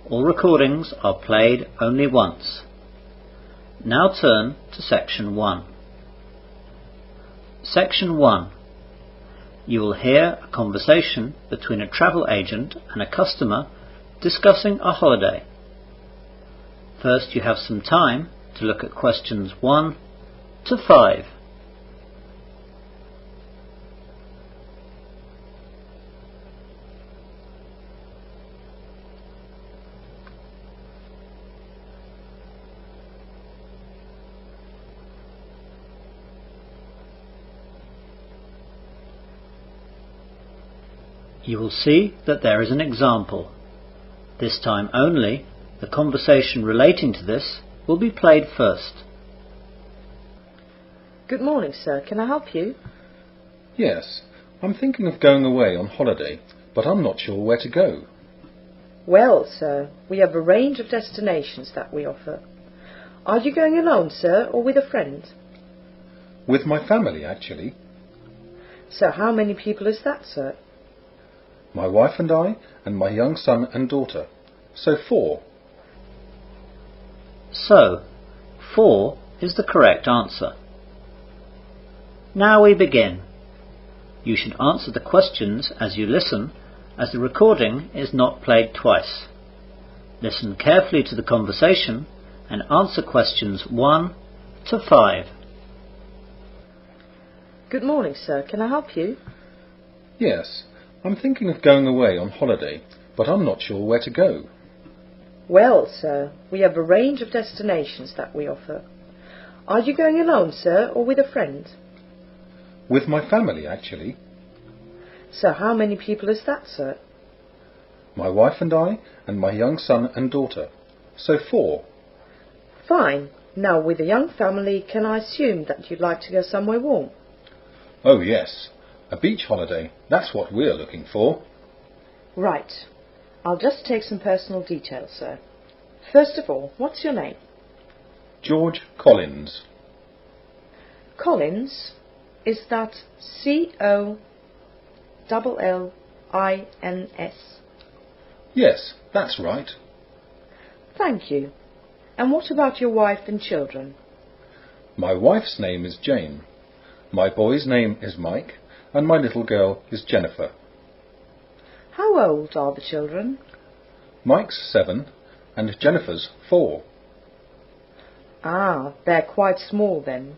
All recordings are played only once. Now turn to Section 1. Section 1. You will hear a conversation between a travel agent and a customer discussing a holiday. First, you have some time to look at questions 1 to 5. You will see that there is an example. This time only, the conversation relating to this will be played first. Good morning, sir. Can I help you? Yes, I'm thinking of going away on holiday, but I'm not sure where to go. Well, sir, we have a range of destinations that we offer. Are you going alone, sir, or with a friend? With my family, actually. So how many people is that, sir? My wife and I, and my young son and daughter. So 4. So, 4 is the correct answer. Now we begin. You should answer the questions as you listen, as the recording is not played twice. Listen carefully to the conversation and answer questions 1 to 5. Good morning, sir. Can I help you? Yes, I'm thinking of going away on holiday, but I'm not sure where to go. Well, sir, we have a range of destinations that we offer. Are you going alone, sir, or with a friend? With my family, actually. So how many people is that, sir? My wife and I, and my young son and daughter. So 4. Fine. Now, with a young family, can I assume that you'd like to go somewhere warm? Oh yes, a beach holiday. That's what we're looking for. Right. I'll just take some personal details, sir. First of all, what's your name? George Collins. Collins? Is that Collins? Yes, that's right. Thank you. And what about your wife and children? My wife's name is Jane. My boy's name is Mike, and my little girl is Jennifer. How old are the children? Mike's 7, and Jennifer's 4. Ah, they're quite small then.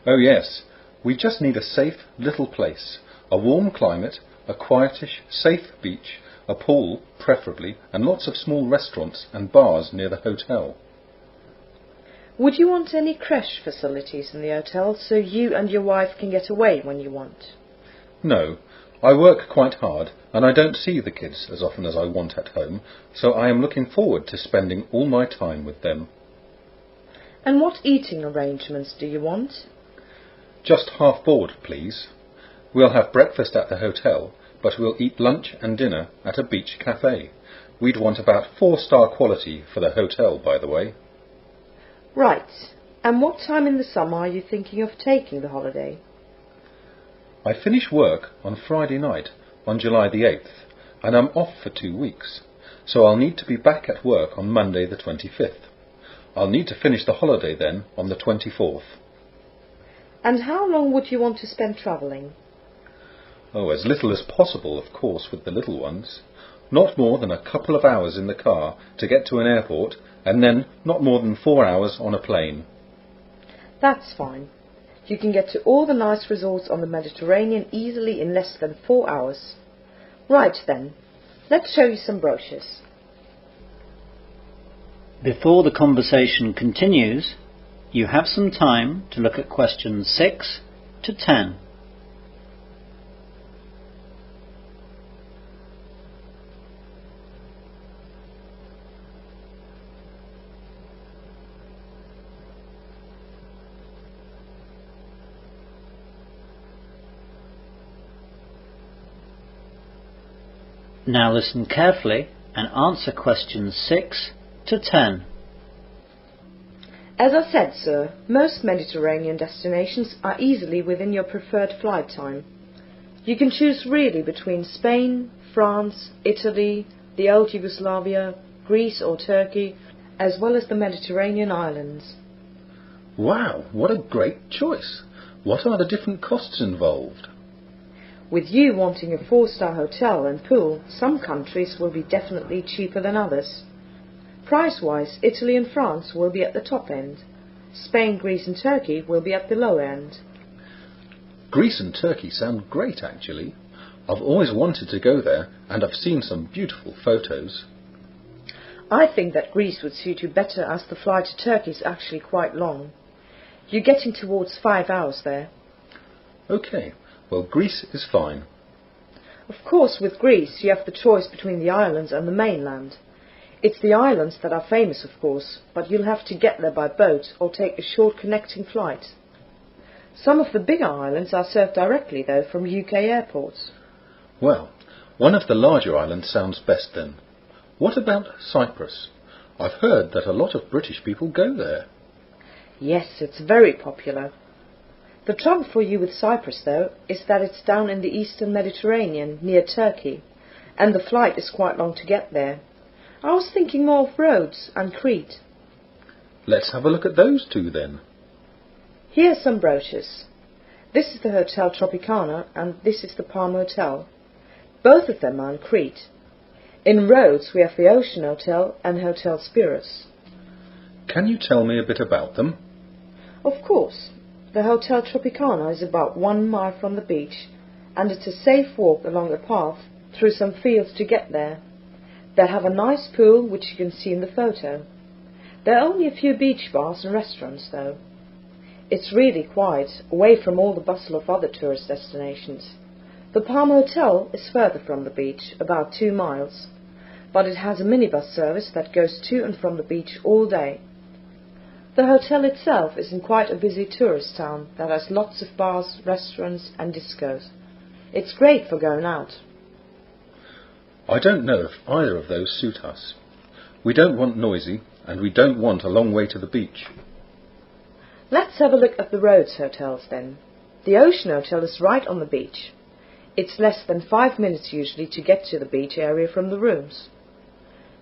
Oh yes, we just need a safe little place, a warm climate, a quietish, safe beach, a pool, preferably, and lots of small restaurants and bars near the hotel. Would you want any creche facilities in the hotel so you and your wife can get away when you want? No, I work quite hard, and I don't see the kids as often as I want at home, so I am looking forward to spending all my time with them. And what eating arrangements do you want? Just half board, please. We'll have breakfast at the hotel, but we'll eat lunch and dinner at a beach cafe. We'd want about 4-star quality for the hotel, by the way. Right. And what time in the summer are you thinking of taking the holiday? I finish work on Friday night, on July the 8th, and I'm off for 2 weeks, so I'll need to be back at work on Monday the 25th. I'll need to finish the holiday then on the 24th. And how long would you want to spend travelling? Oh, as little as possible, of course, with the little ones. Not more than a couple of hours in the car to get to an airport, and then not more than 4 hours on a plane. That's fine. You can get to all the nice resorts on the Mediterranean easily in less than 4 hours. Right then, let's show you some brochures. Before the conversation continues, you have some time to look at questions 6 to 10. Now listen carefully and answer questions 6 to 10. As I said, sir, most Mediterranean destinations are easily within your preferred flight time. You can choose really between Spain, France, Italy, the old Yugoslavia, Greece or Turkey, as well as the Mediterranean islands. Wow, what a great choice! What are the different costs involved? With you wanting a 4-star hotel and pool, some countries will be definitely cheaper than others. Price-wise, Italy and France will be at the top end. Spain, Greece and Turkey will be at the low end. Greece and Turkey sound great, actually. I've always wanted to go there, and I've seen some beautiful photos. I think that Greece would suit you better as the flight to Turkey is actually quite long. You're getting towards 5 hours there. OK, well, Greece is fine. Of course, with Greece you have the choice between the islands and the mainland. It's the islands that are famous, of course, but you'll have to get there by boat or take a short connecting flight. Some of the bigger islands are served directly, though, from UK airports. Well, one of the larger islands sounds best then. What about Cyprus? I've heard that a lot of British people go there. Yes, it's very popular. The trouble for you with Cyprus, though, is that it's down in the eastern Mediterranean, near Turkey, and the flight is quite long to get there. I was thinking more of Rhodes and Crete. Let's have a look at those two then. Here are some brochures. This is the Hotel Tropicana and this is the Palm Hotel. Both of them are in Crete. In Rhodes we have the Ocean Hotel and Hotel Spiros. Can you tell me a bit about them? Of course. The Hotel Tropicana is about 1 mile from the beach, and it's a safe walk along a path through some fields to get there. They have a nice pool, which you can see in the photo. There are only a few beach bars and restaurants, though. It's really quiet, away from all the bustle of other tourist destinations. The Palm Hotel is further from the beach, about 2 miles, but it has a minibus service that goes to and from the beach all day. The hotel itself is in quite a busy tourist town that has lots of bars, restaurants and discos. It's great for going out. I don't know if either of those suit us. We don't want noisy, and we don't want a long way to the beach. Let's have a look at the Rhodes hotels then. The Ocean Hotel is right on the beach. It's less than 5 minutes usually to get to the beach area from the rooms.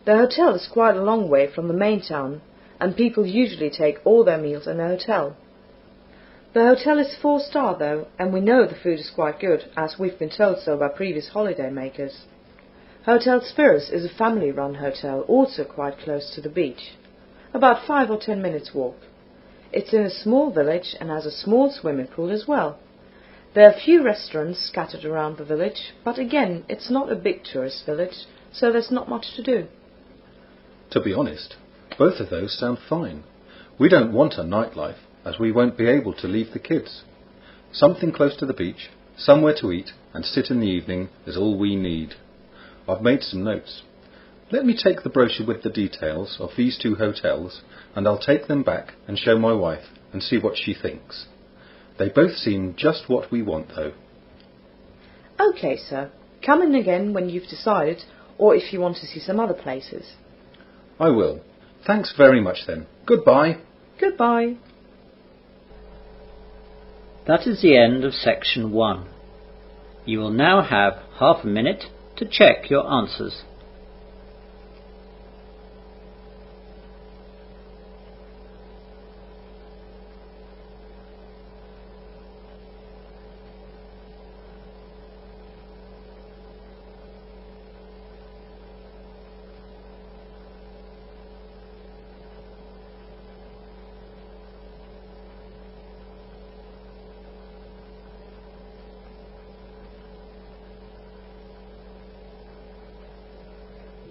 The hotel is quite a long way from the main town, and people usually take all their meals in the hotel. The hotel is 4-star though, and we know the food is quite good, as we've been told so by previous holiday makers. Hotel Spiros is a family-run hotel, also quite close to the beach. About 5 or 10 minutes walk. It's in a small village and has a small swimming pool as well. There are a few restaurants scattered around the village, but again, it's not a big tourist village, so there's not much to do. To be honest, both of those sound fine. We don't want a nightlife, as we won't be able to leave the kids. Something close to the beach, somewhere to eat and sit in the evening is all we need. I've made some notes. Let me take the brochure with the details of these 2 hotels, and I'll take them back and show my wife and see what she thinks. They both seem just what we want, though. OK, sir. Come in again when you've decided, or if you want to see some other places. I will. Thanks very much then. Goodbye. Goodbye. That is the end of section 1. You will now have half a minute to check your answers.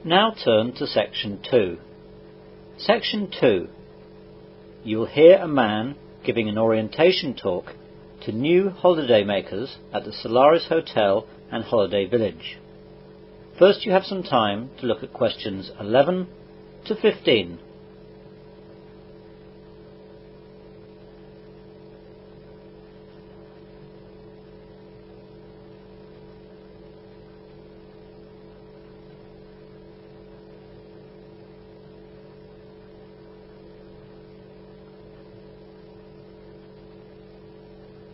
Now turn to section 2. Section 2. You will hear a man giving an orientation talk to new holiday makers at the Solaris Hotel and Holiday Village. First you have some time to look at questions 11 to 15.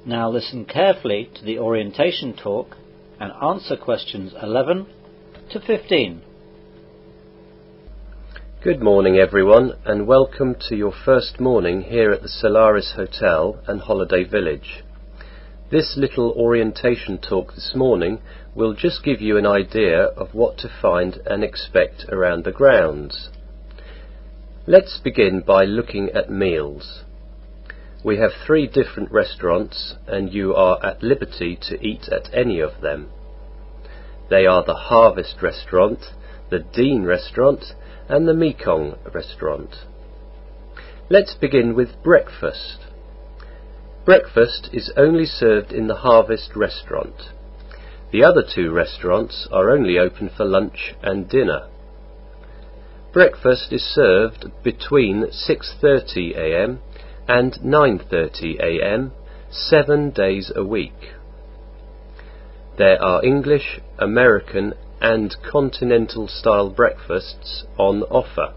Now listen carefully to the orientation talk and answer questions 11 to 15. Good morning everyone, and welcome to your first morning here at the Solaris Hotel and Holiday Village. This little orientation talk this morning will just give you an idea of what to find and expect around the grounds. Let's begin by looking at meals. We have 3 different restaurants and you are at liberty to eat at any of them. They are the Harvest Restaurant, the Dean Restaurant and the Mekong Restaurant. Let's begin with breakfast. Breakfast is only served in the Harvest Restaurant. The other 2 restaurants are only open for lunch and dinner. Breakfast is served between 6:30 a.m. and 9:30 a.m. 7 days a week. There are English, American and continental style breakfasts on offer.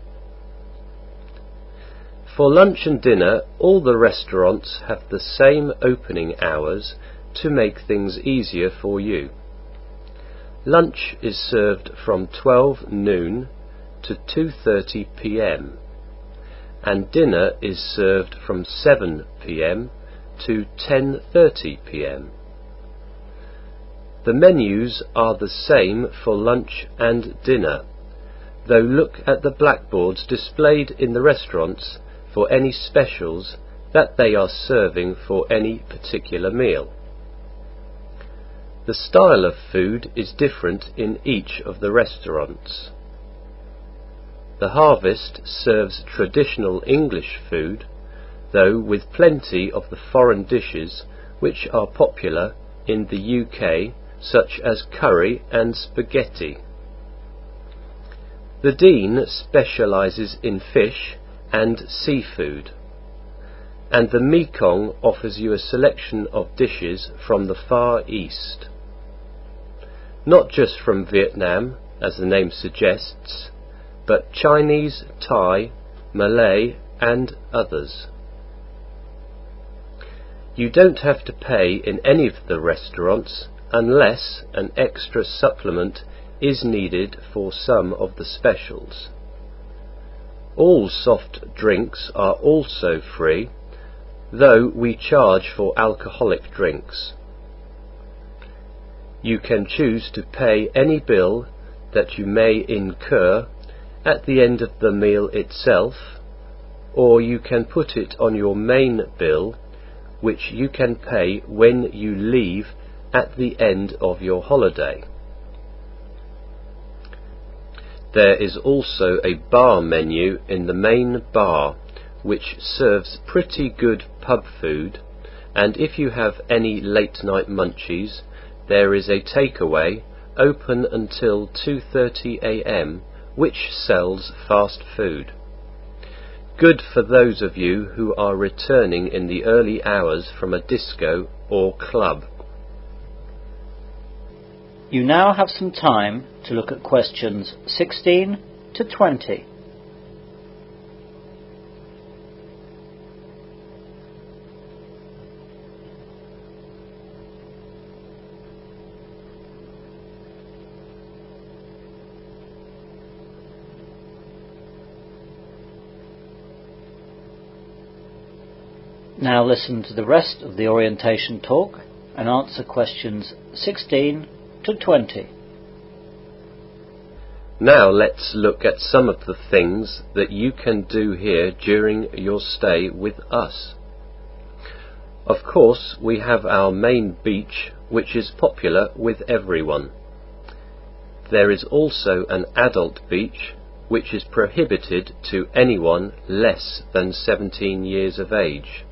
For lunch and dinner, all the restaurants have the same opening hours to make things easier for you. Lunch is served from 12 noon to 2:30 p.m. and dinner is served from 7 p.m. to 10:30 p.m. The menus are the same for lunch and dinner, though look at the blackboards displayed in the restaurants for any specials that they are serving for any particular meal. The style of food is different in each of the restaurants. The Harvest serves traditional English food, though with plenty of the foreign dishes which are popular in the UK, such as curry and spaghetti. The Dean specialises in fish and seafood, and the Mekong offers you a selection of dishes from the Far East. Not just from Vietnam, as the name suggests, but Chinese, Thai, Malay and others. You don't have to pay in any of the restaurants unless an extra supplement is needed for some of the specials. All soft drinks are also free, though we charge for alcoholic drinks. You can choose to pay any bill that you may incur at the end of the meal itself, or you can put it on your main bill, which you can pay when you leave at the end of your holiday. There is also a bar menu in the main bar which serves pretty good pub food, and if you have any late night munchies, there is a takeaway open until 2:30 a.m. which sells fast food. Good for those of you who are returning in the early hours from a disco or club. You now have some time to look at questions 16 to 20. Now listen to the rest of the orientation talk and answer questions 16 to 20. Now let's look at some of the things that you can do here during your stay with us. Of course, we have our main beach, which is popular with everyone. There is also an adult beach, which is prohibited to anyone less than 17 years of age.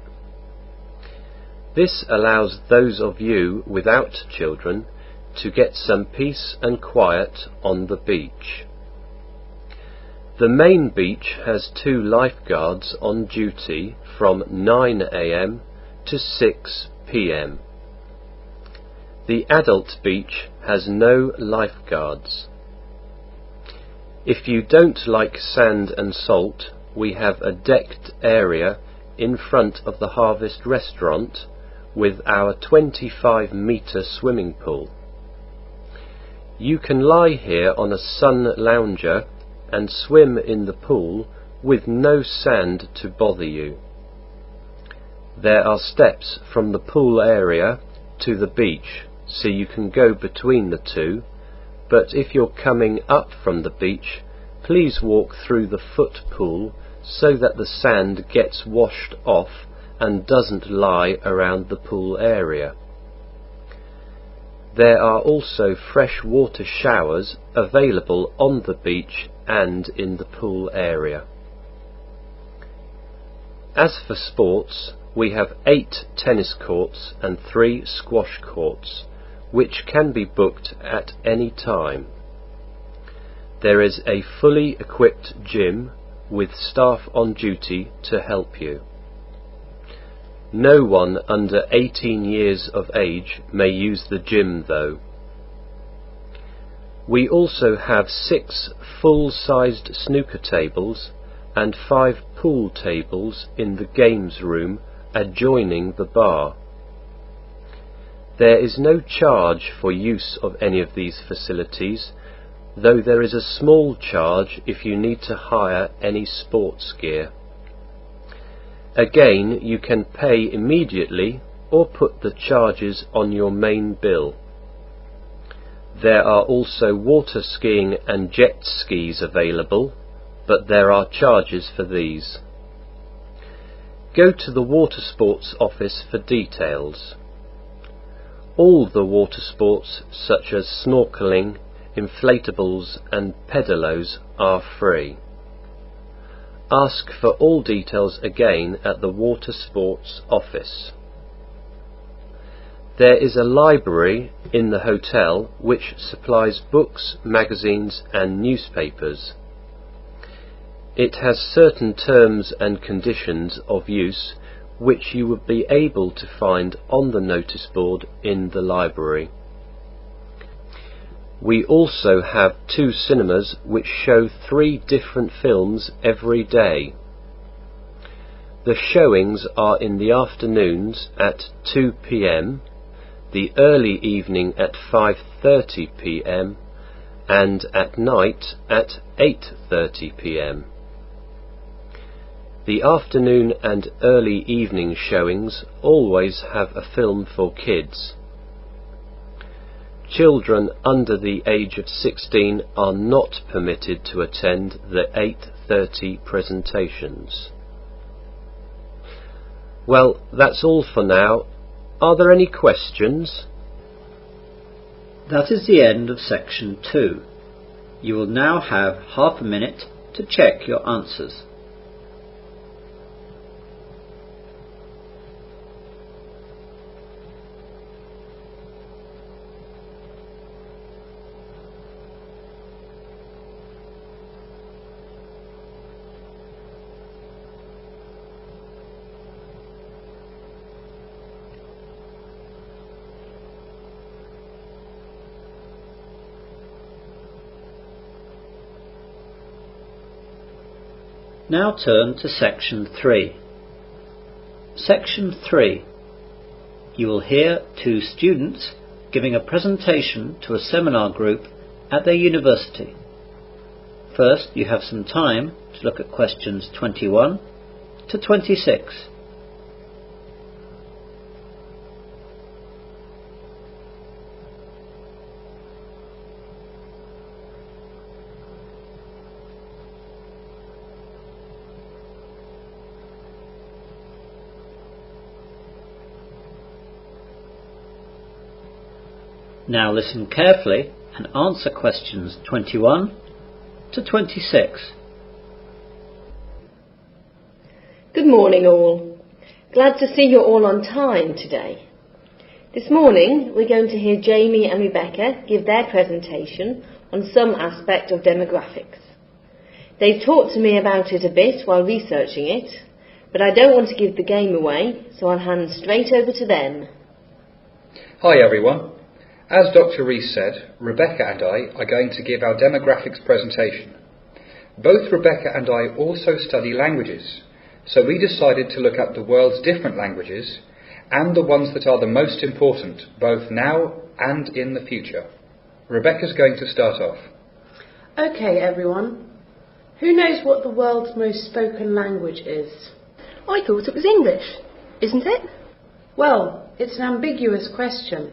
This allows those of you without children to get some peace and quiet on the beach. The main beach has 2 lifeguards on duty from 9 a.m. to 6 p.m. The adult beach has no lifeguards. If you don't like sand and salt, we have a decked area in front of the Harvest Restaurant with our 25-metre swimming pool. You can lie here on a sun lounger and swim in the pool with no sand to bother you. There are steps from the pool area to the beach, so you can go between the two, but if you're coming up from the beach, please walk through the foot pool so that the sand gets washed off and doesn't lie around the pool area. There are also fresh water showers available on the beach and in the pool area. As for sports, we have 8 tennis courts and 3 squash courts, which can be booked at any time. There is a fully equipped gym with staff on duty to help you. No one under 18 years of age may use the gym though. We also have 6 full-sized snooker tables and 5 pool tables in the games room adjoining the bar. There is no charge for use of any of these facilities, though there is a small charge if you need to hire any sports gear. Again, you can pay immediately or put the charges on your main bill. There are also water skiing and jet skis available, but there are charges for these. Go to the water sports office for details. All the water sports, such as snorkeling, inflatables and pedalos, are free. Ask for all details again at the water sports office. There is a library in the hotel which supplies books, magazines and newspapers. It has certain terms and conditions of use which you would be able to find on the notice board in the library. We also have 2 cinemas which show 3 different films every day. The showings are in the afternoons at 2 p.m, the early evening at 5:30 p.m, and at night at 8:30 p.m. The afternoon and early evening showings always have a film for kids. Children under the age of 16 are not permitted to attend the 8:30 presentations. Well, that's all for now. Are there any questions? That is the end of section 2. You will now have half a minute to check your answers. Now turn to section 3. Section 3. You will hear 2 students giving a presentation to a seminar group at their university. First, you have some time to look at questions 21 to 26. Now listen carefully and answer questions 21 to 26. Good morning all. Glad to see you're all on time today. This morning we're going to hear Jamie and Rebecca give their presentation on some aspect of demographics. They've talked to me about it a bit while researching it, but I don't want to give the game away, so I'll hand straight over to them. Hi everyone. As Dr. Rees said, Rebecca and I are going to give our demographics presentation. Both Rebecca and I also study languages, so we decided to look up the world's different languages and the ones that are the most important, both now and in the future. Rebecca's going to start off. Okay everyone, Who knows what the world's most spoken language is? I thought it was English. Isn't it? Well, it's an ambiguous question.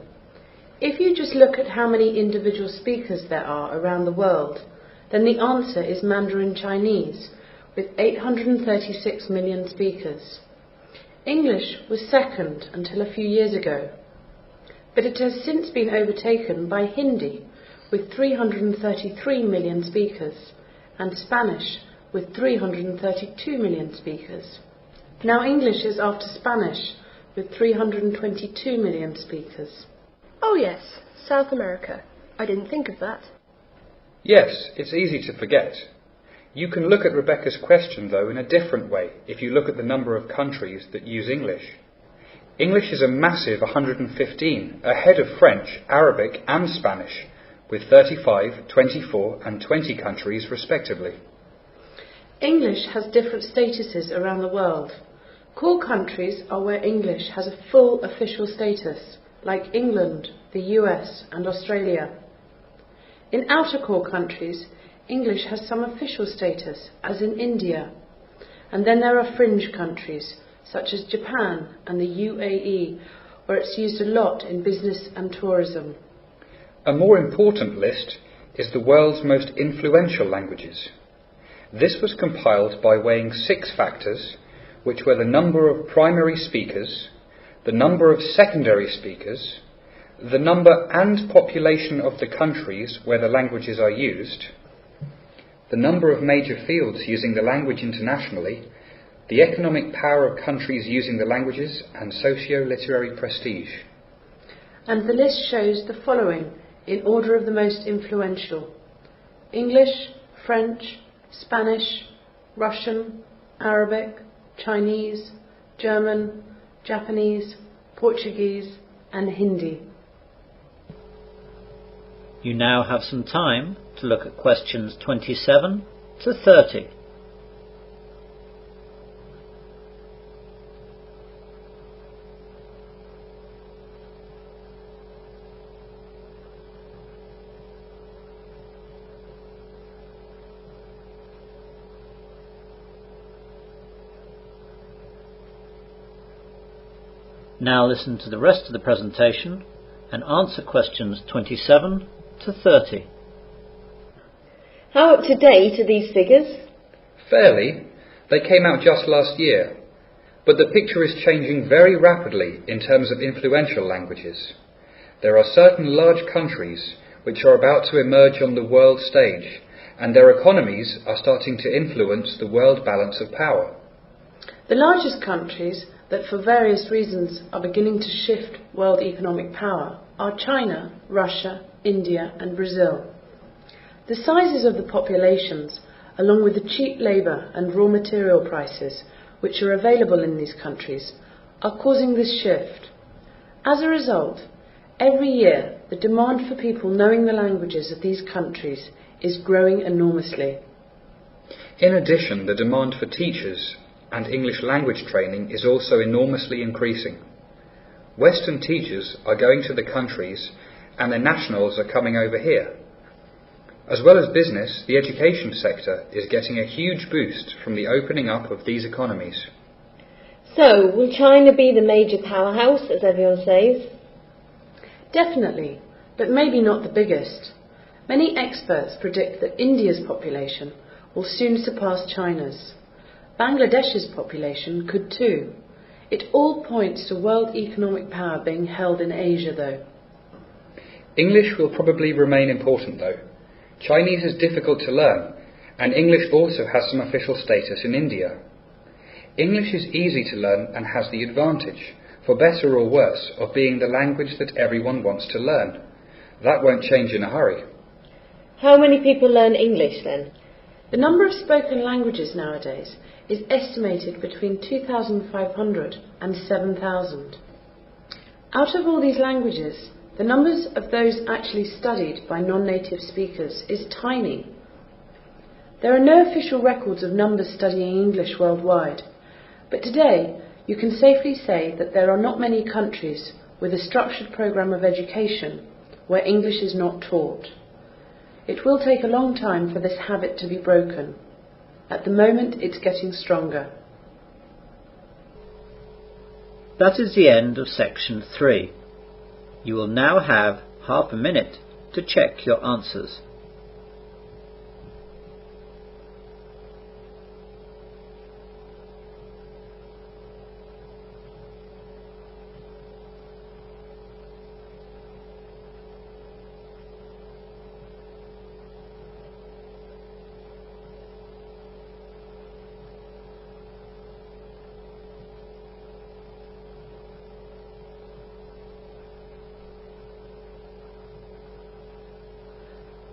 If you just look at how many individual speakers there are around the world, then the answer is Mandarin Chinese, with 836 million speakers. English was second until a few years ago, but it has since been overtaken by Hindi, with 333 million speakers, and Spanish, with 332 million speakers. Now English is after Spanish, with 322 million speakers. Oh yes, South America. I didn't think of that. Yes, it's easy to forget. You can look at Rebecca's question, though, in a different way if you look at the number of countries that use English. English is a massive 115, ahead of French, Arabic and Spanish, with 35, 24 and 20 countries respectively. English has different statuses around the world. Core countries are where English has a full official status, like England, the US and Australia. In outer core countries, English has some official status, as in India, and then there are fringe countries, such as Japan and the UAE, where it's used a lot in business and tourism. A more important list is the world's most influential languages. This was compiled by weighing 6 factors, which were the number of primary speakers, the number of secondary speakers, the number and population of the countries where the languages are used, the number of major fields using the language internationally, the economic power of countries using the languages, and socio-literary prestige. And the list shows the following in order of the most influential: English, French, Spanish, Russian, Arabic, Chinese, German, Japanese, Portuguese and Hindi. You now have some time to look at questions 27 to 30. Now listen to the rest of the presentation and answer questions 27 to 30. How up to date are these figures? Fairly. They came out just last year, but the picture is changing very rapidly in terms of influential languages. There are certain large countries which are about to emerge on the world stage, and their economies are starting to influence the world balance of power. The largest countries that for various reasons are beginning to shift world economic power are China, Russia, India and Brazil. The sizes of the populations, along with the cheap labour and raw material prices which are available in these countries, are causing this shift. As a result, every year the demand for people knowing the languages of these countries is growing enormously. In addition, the demand for teachers and English language training is also enormously increasing. Western teachers are going to the countries and their nationals are coming over here. As well as business, the education sector is getting a huge boost from the opening up of these economies. So, will China be the major powerhouse, as everyone says? Definitely, but maybe not the biggest. Many experts predict that India's population will soon surpass China's. Bangladesh's population could too. It all points to world economic power being held in Asia, though. English will probably remain important, though. Chinese is difficult to learn, and English also has some official status in India. English is easy to learn and has the advantage, for better or worse, of being the language that everyone wants to learn. That won't change in a hurry. How many people learn English then? The number of spoken languages nowadays is estimated between 2,500 and 7,000. Out of all these languages, the numbers of those actually studied by non-native speakers is tiny. There are no official records of numbers studying English worldwide, but today you can safely say that there are not many countries with a structured program of education where English is not taught. It will take a long time for this habit to be broken. At the moment it's getting stronger. That is the end of section 3. You will now have half a minute to check your answers.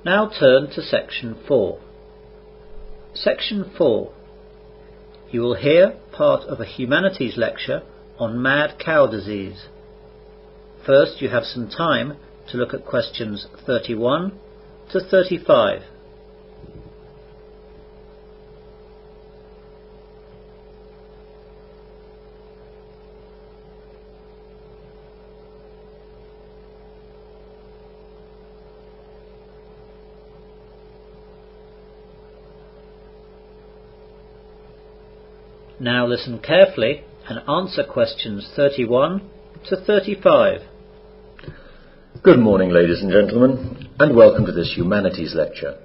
Now turn to section 4. Section 4. You will hear part of a humanities lecture on mad cow disease. First, you have some time to look at questions 31 to 35. Now listen carefully and answer questions 31 to 35. Good morning, ladies and gentlemen, and welcome to this humanities lecture.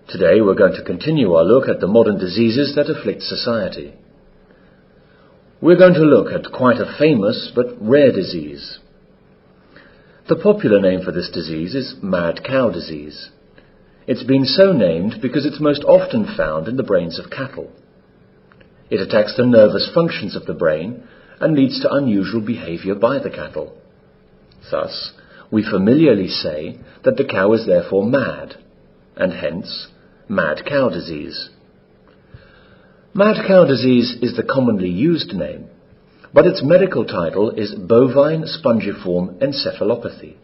Today we're going to continue our look at the modern diseases that afflict society. We're going to look at quite a famous but rare disease. The popular name for this disease is mad cow disease. It's been so named because it's most often found in the brains of cattle. It attacks the nervous functions of the brain and leads to unusual behavior by the cattle. Thus, we familiarly say that the cow is therefore mad, and hence, mad cow disease. Mad cow disease is the commonly used name, but its medical title is bovine spongiform encephalopathy,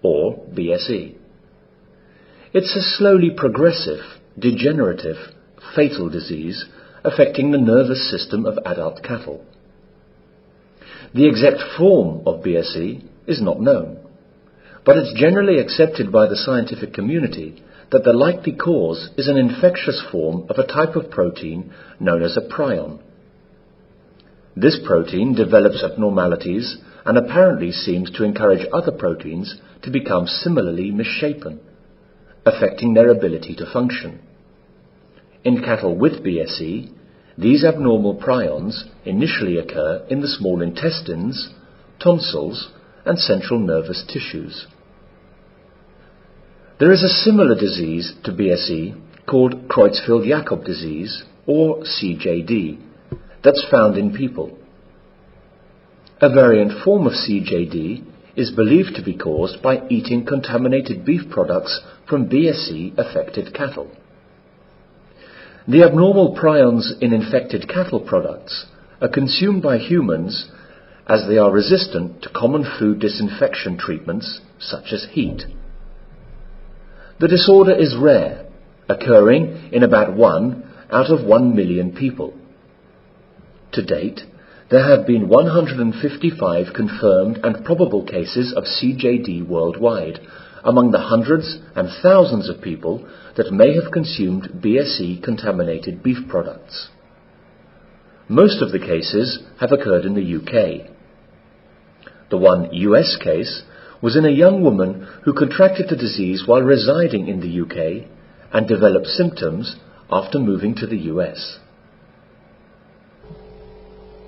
or BSE. It's a slowly progressive, degenerative, fatal disease affecting the nervous system of adult cattle. The exact form of BSE is not known, but it's generally accepted by the scientific community that the likely cause is an infectious form of a type of protein known as a prion. This protein develops abnormalities and apparently seems to encourage other proteins to become similarly misshapen, affecting their ability to function. In cattle with BSE, these abnormal prions initially occur in the small intestines, tonsils, and central nervous tissues. There is a similar disease to BSE called Creutzfeldt-Jakob disease, or CJD, that's found in people. A variant form of CJD is believed to be caused by eating contaminated beef products from BSE-affected cattle. The abnormal prions in infected cattle products are consumed by humans as they are resistant to common food disinfection treatments such as heat. The disorder is rare, occurring in about 1 out of 1 million people. To date, there have been 155 confirmed and probable cases of CJD worldwide, among the hundreds and thousands of people that may have consumed BSE-contaminated beef products. Most of the cases have occurred in the UK. The one US case was in a young woman who contracted the disease while residing in the UK and developed symptoms after moving to the US.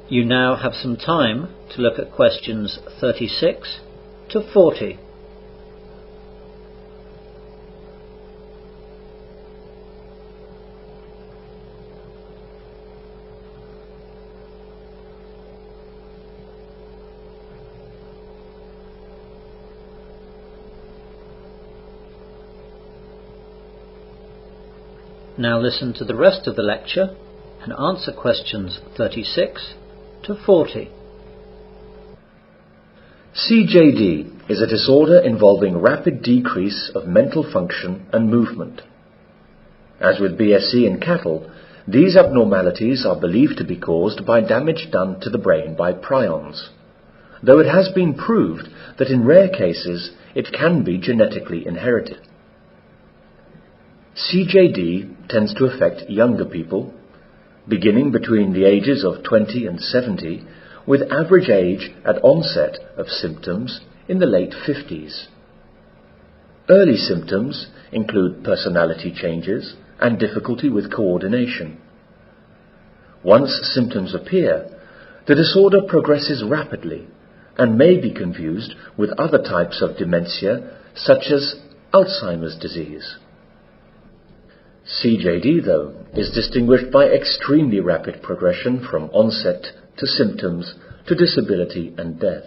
You now have some time to look at questions 36 to 40. Now listen to the rest of the lecture and answer questions 36 to 40. CJD is a disorder involving rapid decrease of mental function and movement. As with BSE in cattle, these abnormalities are believed to be caused by damage done to the brain by prions, though it has been proved that in rare cases it can be genetically inherited. CJD tends to affect younger people, beginning between the ages of 20 and 70, with average age at onset of symptoms in the late 50s. Early symptoms include personality changes and difficulty with coordination. Once symptoms appear, the disorder progresses rapidly and may be confused with other types of dementia, such as Alzheimer's disease. CJD, though, is distinguished by extremely rapid progression from onset to symptoms to disability and death.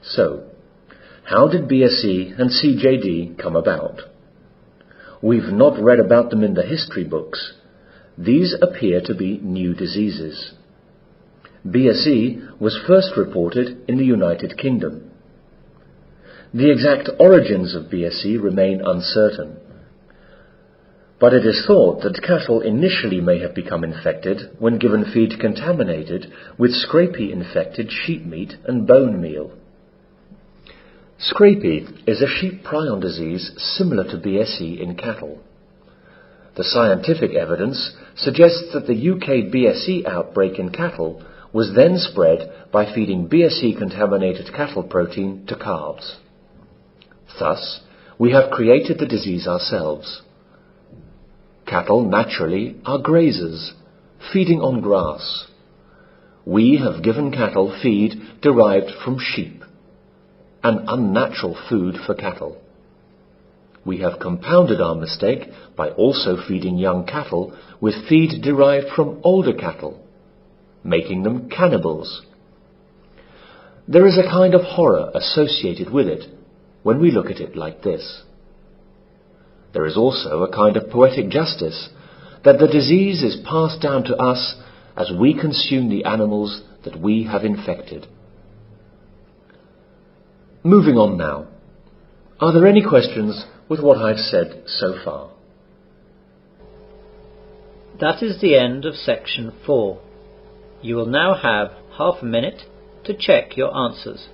So, how did BSE and CJD come about? We've not read about them in the history books. These appear to be new diseases. BSE was first reported in the United Kingdom. The exact origins of BSE remain uncertain, but it is thought that cattle initially may have become infected when given feed contaminated with scrapie-infected sheep meat and bone meal. Scrapie is a sheep prion disease similar to BSE in cattle. The scientific evidence suggests that the UK BSE outbreak in cattle was then spread by feeding BSE-contaminated cattle protein to calves. Thus, we have created the disease ourselves. Cattle naturally are grazers, feeding on grass. We have given cattle feed derived from sheep, an unnatural food for cattle. We have compounded our mistake by also feeding young cattle with feed derived from older cattle, making them cannibals. There is a kind of horror associated with it when we look at it like this. There is also a kind of poetic justice that the disease is passed down to us as we consume the animals that we have infected. Moving on now. Are there any questions with what I've said so far? That is the end of section 4. You will now have half a minute to check your answers.